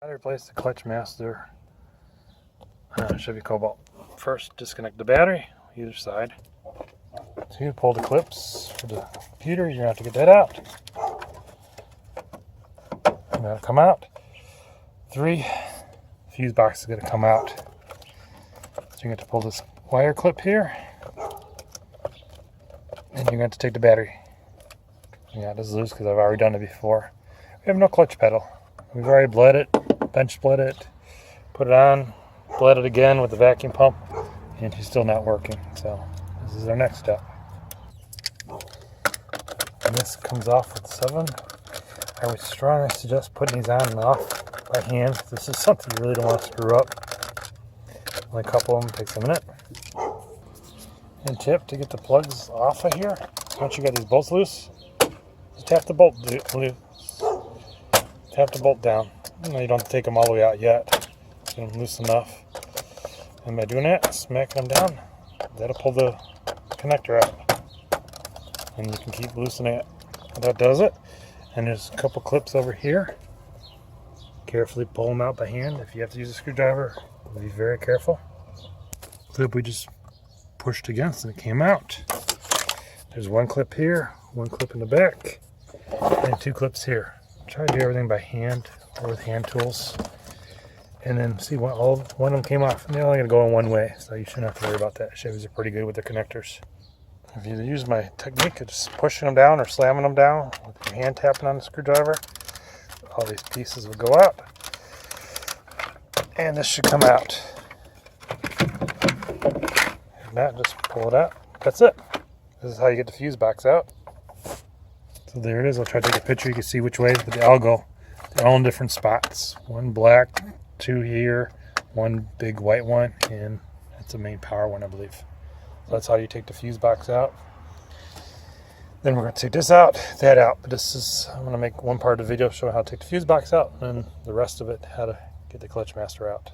I replaced the clutch master Chevy Cobalt. First, disconnect the battery, either side. 2, pull the clips for the computer. You're going to have to get that out. And that'll come out. 3, fuse box is going to come out. So you're going to pull this wire clip here. And you're going to take the battery. Yeah, this is loose because I've already done it before. We have no clutch pedal. We've already bled it, bench bled it, put it on, bled it again with the vacuum pump, and she's still not working. So this is our next step. And this comes off with 7. I would strongly suggest putting these on and off by hand. This is something you really don't want to screw up. Only a couple of them, takes a minute. And tip to get the plugs off of here. Once you got these bolts loose, just tap the bolt loose. Tap the bolt down. You don't have to take them all the way out yet. Get them loose enough. And by doing that, smacking them down, that'll pull the connector out. And you can keep loosening it. That does it. And there's a couple clips over here. Carefully pull them out by hand. If you have to use a screwdriver, be very careful. Clip we just pushed against and it came out. There's one clip here, one clip in the back, and 2 clips here. Try to do everything by hand or with hand tools. And then see one of them came off. And they're only going to go in one way, so you shouldn't have to worry about that. Chevys are pretty good with their connectors. If you use my technique of just pushing them down or slamming them down with your hand tapping on the screwdriver, all these pieces will go out. And this should come out. If not, just pull it out. That's it. This is how you get the fuse box out. So there it is. I'll try to take a picture. You can see which ways, but they all go. They're all in different spots. 1 black, 2 here, 1 big white one, and that's the main power one, I believe. So that's how you take the fuse box out. Then we're going to take this out, that out. But this is, I'm going to make one part of the video showing how to take the fuse box out, and then the rest of it, how to get the clutch master out.